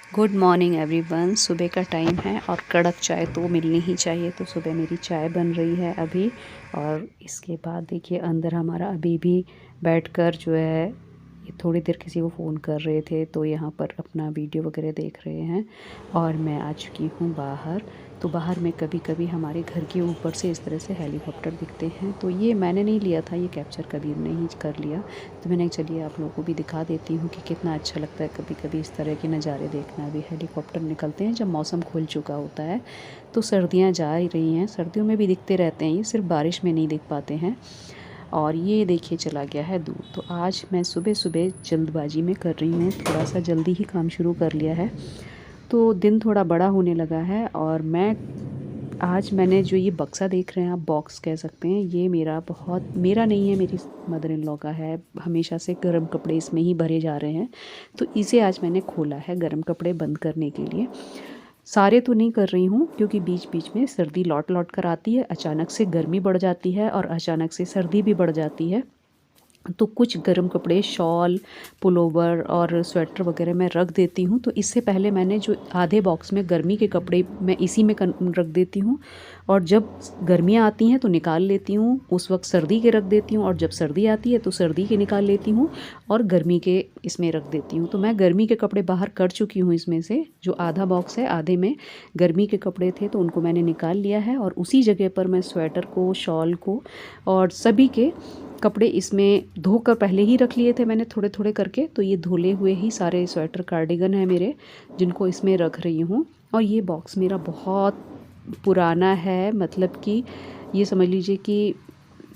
Good morning everyone. सुबह का time है और कड़क चाय तो मिलनी ही चाहिए। तो सुबह मेरी चाय बन रही है अभी। और इसके बाद देखिए अंदर हमारा अभी भी बैठकर जो है ये थोड़ी देर किसी को फ़ोन कर रहे थे, तो यहाँ पर अपना वीडियो वगैरह देख रहे हैं। और मैं आ चुकी हूँ बाहर। तो बाहर में कभी कभी हमारे घर के ऊपर से इस तरह से हेलीकॉप्टर दिखते हैं। तो ये मैंने नहीं लिया था, ये कैप्चर कबीर ने ही कर लिया। तो मैंने चलिए आप लोगों को भी दिखा देती हूँ कि कितना अच्छा लगता है कभी कभी इस तरह के नज़ारे देखना। भी हेलीकॉप्टर निकलते हैं जब मौसम खुल चुका होता है। तो सर्दियाँ जा ही रही हैं, सर्दियों में भी दिखते रहते हैं, ये सिर्फ बारिश में नहीं दिख पाते हैं। और ये देखिए चला गया है दूर। तो आज मैं सुबह सुबह जल्दबाजी में कर रही हूँ, थोड़ा सा जल्दी ही काम शुरू कर लिया है। तो दिन थोड़ा बड़ा होने लगा है। और आज मैंने जो ये बक्सा देख रहे हैं, आप बॉक्स कह सकते हैं, ये मेरा नहीं है, मेरी मदर इन लॉ का है। हमेशा से गर्म कपड़े इसमें ही भरे जा रहे हैं, तो इसे आज मैंने खोला है गर्म कपड़े बंद करने के लिए। सारे तो नहीं कर रही हूँ क्योंकि बीच बीच में सर्दी लौट लौट कर आती है, अचानक से गर्मी बढ़ जाती है और अचानक से सर्दी भी बढ़ जाती है। तो कुछ गर्म कपड़े, शॉल, पुलोवर और स्वेटर वगैरह मैं रख देती हूँ। तो इससे पहले मैंने जो आधे बॉक्स में गर्मी के कपड़े मैं इसी में रख देती हूँ। और जब गर्मियाँ आती हैं तो निकाल लेती हूँ, उस वक्त सर्दी के रख देती हूँ। और जब सर्दी आती है तो सर्दी के निकाल लेती हूँ और गर्मी के इसमें रख देती हूँ। तो मैं गर्मी के कपड़े बाहर कर चुकी हूँ। इसमें से जो आधा बॉक्स है, आधे में गर्मी के कपड़े थे तो उनको मैंने निकाल लिया है। और उसी जगह पर मैं स्वेटर को, शॉल को और सभी के कपड़े इसमें धोकर पहले ही रख लिए थे मैंने थोड़े थोड़े करके। तो ये धुले हुए ही सारे स्वेटर, कार्डिगन है मेरे, जिनको इसमें रख रही हूँ। और ये बॉक्स मेरा बहुत पुराना है, मतलब कि ये समझ लीजिए कि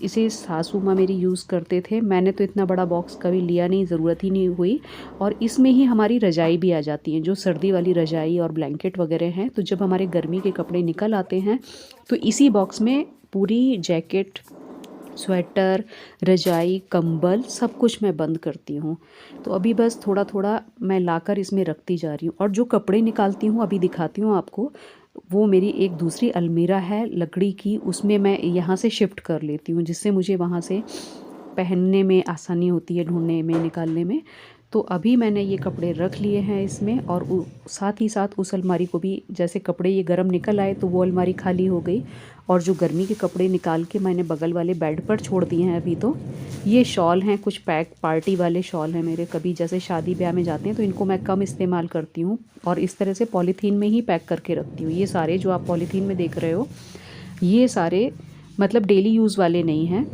इसे सासू माँ मेरी यूज़ करते थे। मैंने तो इतना बड़ा बॉक्स कभी लिया नहीं, ज़रूरत ही नहीं हुई। और इसमें ही हमारी रज़ाई भी आ जाती हैं, जो सर्दी वाली रज़ाई और ब्लैंकेट वगैरह हैं। तो जब हमारे गर्मी के कपड़े निकल आते हैं तो इसी बॉक्स में पूरी जैकेट, स्वेटर, रजाई, कंबल सब कुछ मैं बंद करती हूँ। तो अभी बस थोड़ा थोड़ा मैं लाकर इसमें रखती जा रही हूँ। और जो कपड़े निकालती हूँ अभी दिखाती हूँ आपको, वो मेरी एक दूसरी अलमीरा है लकड़ी की, उसमें मैं यहाँ से शिफ्ट कर लेती हूँ, जिससे मुझे वहाँ से पहनने में आसानी होती है, ढूंढने में, निकालने में। तो अभी मैंने ये कपड़े रख लिए हैं इसमें। और साथ ही साथ उस अलमारी को भी, जैसे कपड़े ये गर्म निकल आए तो वो अलमारी खाली हो गई। और जो गर्मी के कपड़े निकाल के मैंने बगल वाले बेड पर छोड़ दिए हैं अभी। तो ये शॉल हैं, कुछ पैक पार्टी वाले शॉल हैं मेरे, कभी जैसे शादी ब्याह में जाते हैं तो इनको मैं कम इस्तेमाल करती हूँ और इस तरह से पॉलीथीन में ही पैक करके रखती हूँ। ये सारे जो आप पॉलीथीन में देख रहे हो, ये सारे मतलब डेली यूज़ वाले नहीं हैं।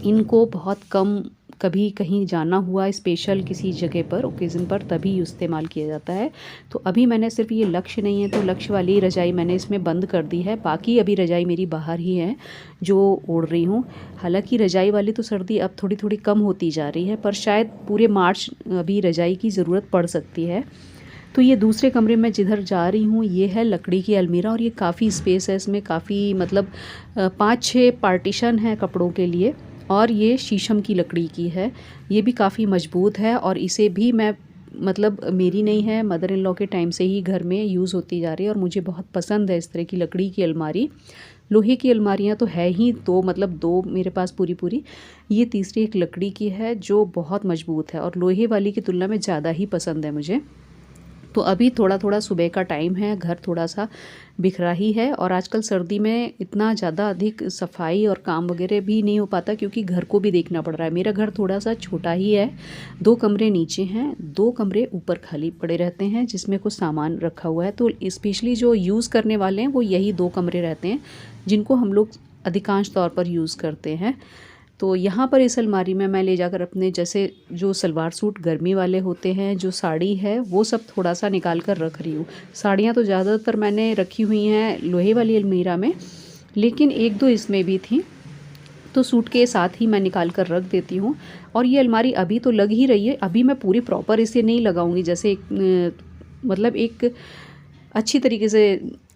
इनको बहुत कम, कभी कहीं जाना हुआ स्पेशल किसी जगह पर, ओकेज़न पर, तभी इस्तेमाल किया जाता है। तो अभी मैंने सिर्फ ये लक्ष्य नहीं है तो लक्ष्य वाली रज़ाई मैंने इसमें बंद कर दी है। बाकी अभी रज़ाई मेरी बाहर ही है जो ओढ़ रही हूँ। हालांकि रज़ाई वाली तो सर्दी अब थोड़ी थोड़ी कम होती जा रही है, पर शायद पूरे मार्च अभी रज़ाई की ज़रूरत पड़ सकती है। तो ये दूसरे कमरे में जिधर जा रही हूँ, ये है लकड़ी की अलमीरा। और ये काफ़ी स्पेस है इसमें, काफ़ी मतलब 5-6 पार्टीशन है कपड़ों के लिए। और ये शीशम की लकड़ी की है, ये भी काफ़ी मजबूत है। और इसे भी मैं, मतलब मेरी नहीं है, मदर इन लॉ के टाइम से ही घर में यूज़ होती जा रही है और मुझे बहुत पसंद है इस तरह की लकड़ी की अलमारी। लोहे की अलमारियाँ तो है ही दो, मतलब दो मेरे पास पूरी पूरी। ये तीसरी एक लकड़ी की है जो बहुत मजबूत है और लोहे वाली की तुलना में ज़्यादा ही पसंद है मुझे। तो अभी थोड़ा थोड़ा सुबह का टाइम है, घर थोड़ा सा बिखरा ही है। और आजकल सर्दी में इतना ज़्यादा अधिक सफाई और काम वगैरह भी नहीं हो पाता क्योंकि घर को भी देखना पड़ रहा है। मेरा घर थोड़ा सा छोटा ही है, 2 कमरे नीचे हैं, 2 कमरे ऊपर खाली पड़े रहते हैं जिसमें कुछ सामान रखा हुआ है। तो स्पेशली जो यूज़ करने वाले हैं वो यही 2 कमरे रहते हैं जिनको हम लोग अधिकांश तौर पर यूज़ करते हैं। तो यहाँ पर इस अलमारी में मैं ले जाकर अपने, जैसे जो सलवार सूट गर्मी वाले होते हैं, जो साड़ी है, वो सब थोड़ा सा निकाल कर रख रही हूँ। साड़ियाँ तो ज़्यादातर मैंने रखी हुई हैं लोहे वाली अलमीरा में, लेकिन 1-2 इसमें भी थी, तो सूट के साथ ही मैं निकाल कर रख देती हूँ। और ये अलमारी अभी तो लग ही रही है, अभी मैं पूरी प्रॉपर इसे नहीं लगाऊंगी, जैसे मतलब एक अच्छी तरीके से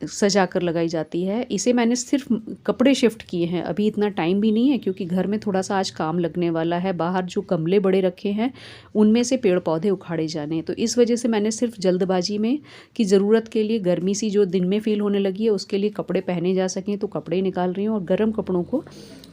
सजा कर लगाई जाती है। इसे मैंने सिर्फ कपड़े शिफ्ट किए हैं, अभी इतना टाइम भी नहीं है क्योंकि घर में थोड़ा सा आज काम लगने वाला है। बाहर जो गमले बड़े रखे हैं उनमें से पेड़ पौधे उखाड़े जाने हैं, तो इस वजह से मैंने सिर्फ जल्दबाजी में की ज़रूरत के लिए, गर्मी सी जो दिन में फ़ील होने लगी है उसके लिए कपड़े पहने जा सकें तो कपड़े निकाल रही हूँ और गर्म कपड़ों को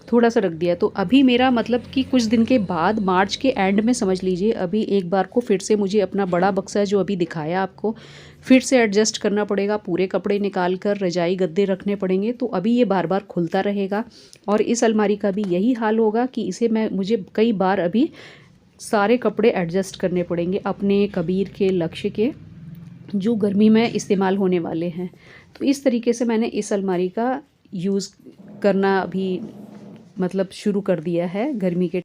थोड़ा सा रख दिया। तो अभी मेरा मतलब कि कुछ दिन के बाद मार्च के एंड में समझ लीजिए, अभी एक बार को फिर से मुझे अपना बड़ा बक्सा जो अभी दिखाया आपको, फिर से एडजस्ट करना पड़ेगा। पूरे कपड़े निकाल कर रजाई गद्दे रखने पड़ेंगे, तो अभी ये बार बार खुलता रहेगा। और इस अलमारी का भी यही हाल होगा कि इसे मुझे कई बार अभी सारे कपड़े एडजस्ट करने पड़ेंगे अपने, कबीर के, लक्ष्य के, जो गर्मी में इस्तेमाल होने वाले हैं। तो इस तरीके से मैंने इस अलमारी का यूज़ करना अभी मतलब शुरू कर दिया है गर्मी के।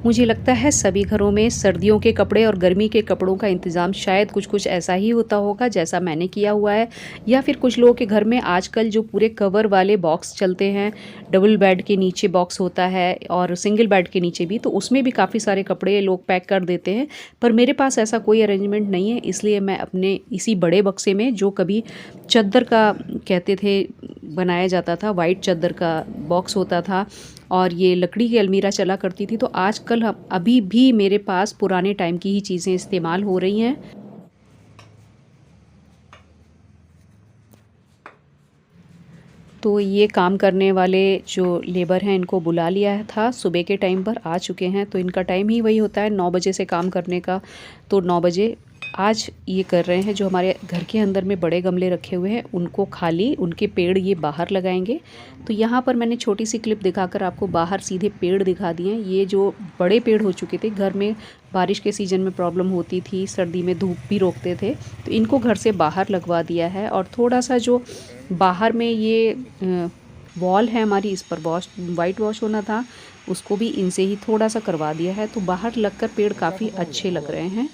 मुझे लगता है सभी घरों में सर्दियों के कपड़े और गर्मी के कपड़ों का इंतज़ाम शायद कुछ कुछ ऐसा ही होता होगा जैसा मैंने किया हुआ है। या फिर कुछ लोगों के घर में आजकल जो पूरे कवर वाले बॉक्स चलते हैं, डबल बेड के नीचे बॉक्स होता है और सिंगल बेड के नीचे भी, तो उसमें भी काफ़ी सारे कपड़े लोग पैक कर देते हैं। पर मेरे पास ऐसा कोई अरेंजमेंट नहीं है, इसलिए मैं अपने इसी बड़े बक्से में, जो कभी चद्दर का कहते थे बनाया जाता था, वाइट चद्दर का बॉक्स होता था और ये लकड़ी की अलमीरा चला करती थी, तो आजकल हम अभी भी मेरे पास पुराने टाइम की ही चीज़ें इस्तेमाल हो रही हैं। तो ये काम करने वाले जो लेबर हैं इनको बुला लिया था, सुबह के टाइम पर आ चुके हैं। तो इनका टाइम ही वही होता है 9 बजे से काम करने का। तो 9 बजे आज ये कर रहे हैं। जो हमारे घर के अंदर में बड़े गमले रखे हुए हैं उनको खाली, उनके पेड़ ये बाहर लगाएंगे। तो यहाँ पर मैंने छोटी सी क्लिप दिखाकर आपको बाहर सीधे पेड़ दिखा दिए हैं। ये जो बड़े पेड़ हो चुके थे, घर में बारिश के सीज़न में प्रॉब्लम होती थी, सर्दी में धूप भी रोकते थे, तो इनको घर से बाहर लगवा दिया है। और थोड़ा सा जो बाहर में ये वॉल है हमारी, इस पर वाइट वॉश होना था, उसको भी इनसे ही थोड़ा सा करवा दिया है। तो बाहर लगकर पेड़ काफ़ी अच्छे लग रहे हैं।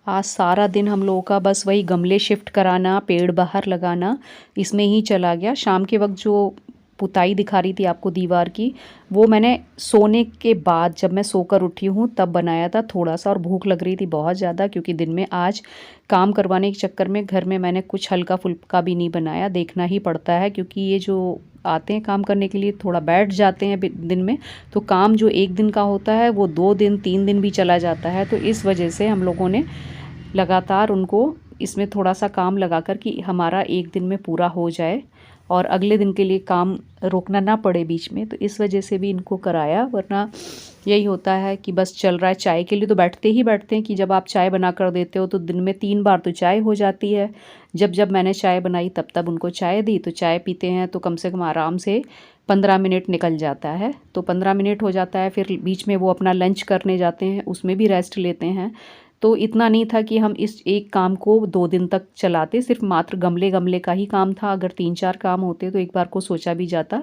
आज सारा दिन हम लोगों का बस वही गमले शिफ्ट कराना, पेड़ बाहर लगाना, इसमें ही चला गया। शाम के वक्त जो पुताई दिखा रही थी आपको दीवार की, वो मैंने सोने के बाद, जब मैं सोकर उठी हूँ तब बनाया था थोड़ा सा। और भूख लग रही थी बहुत ज़्यादा, क्योंकि दिन में आज काम करवाने के चक्कर में घर में मैंने कुछ हल्का फुल्का भी नहीं बनाया। देखना ही पड़ता है, क्योंकि ये जो आते हैं काम करने के लिए थोड़ा बैठ जाते हैं दिन में, तो काम जो एक दिन का होता है वो 2 दिन 3 दिन भी चला जाता है। तो इस वजह से हम लोगों ने लगातार उनको इसमें थोड़ा सा काम लगाकर कि हमारा एक दिन में पूरा हो जाए और अगले दिन के लिए काम रोकना ना पड़े बीच में, तो इस वजह से भी इनको कराया। वरना यही होता है कि बस चल रहा है। चाय के लिए तो बैठते ही बैठते हैं कि जब आप चाय बना कर देते हो तो दिन में 3 बार तो चाय हो जाती है। जब जब मैंने चाय बनाई तब तब उनको चाय दी, तो चाय पीते हैं तो कम से कम आराम से 15 मिनट निकल जाता है। तो 15 मिनट हो जाता है, फिर बीच में वो अपना लंच करने जाते हैं, उसमें भी रेस्ट लेते हैं। तो इतना नहीं था कि हम इस एक काम को 2 दिन तक चलाते, सिर्फ मात्र गमले का ही काम था। अगर 3-4 काम होते तो एक बार को सोचा भी जाता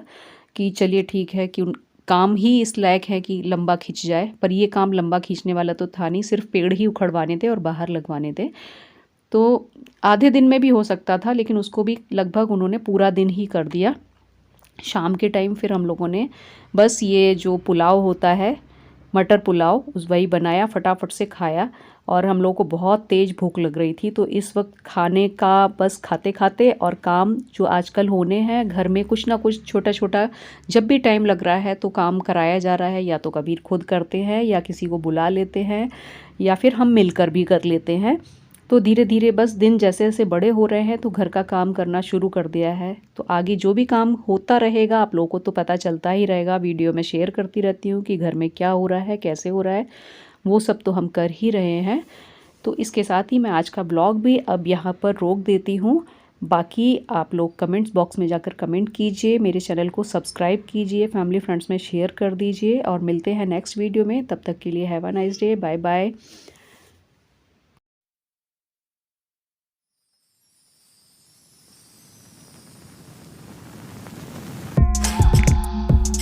कि चलिए ठीक है कि काम ही इस लायक है कि लंबा खिंच जाए। पर ये काम लंबा खींचने वाला तो था नहीं, सिर्फ पेड़ ही उखड़वाने थे और बाहर लगवाने थे। तो आधे दिन में भी हो सकता था, लेकिन उसको भी लगभग उन्होंने पूरा दिन ही कर दिया। शाम के टाइम फिर हम लोगों ने बस ये जो पुलाव होता है, मटर पुलाव, उस वही बनाया, फटाफट से खाया। और हम लोगों को बहुत तेज़ भूख लग रही थी, तो इस वक्त खाने का बस खाते खाते और काम जो आजकल होने हैं घर में, कुछ ना कुछ छोटा छोटा जब भी टाइम लग रहा है तो काम कराया जा रहा है। या तो कबीर खुद करते हैं या किसी को बुला लेते हैं या फिर हम मिलकर भी कर लेते हैं। तो धीरे धीरे बस दिन जैसे जैसे बड़े हो रहे हैं तो घर का काम करना शुरू कर दिया है। तो आगे जो भी काम होता रहेगा आप लोगों को तो पता चलता ही रहेगा, वीडियो में शेयर करती रहती हूँ कि घर में क्या हो रहा है, कैसे हो रहा है, वो सब तो हम कर ही रहे हैं। तो इसके साथ ही मैं आज का ब्लॉग भी अब यहाँ पर रोक देती हूँ। बाकी आप लोग कमेंट्स बॉक्स में जाकर कमेंट कीजिए, मेरे चैनल को सब्सक्राइब कीजिए, फैमिली फ्रेंड्स में शेयर कर दीजिए और मिलते हैं नेक्स्ट वीडियो में। तब तक के लिए have a nice day, bye bye.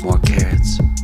More carrots.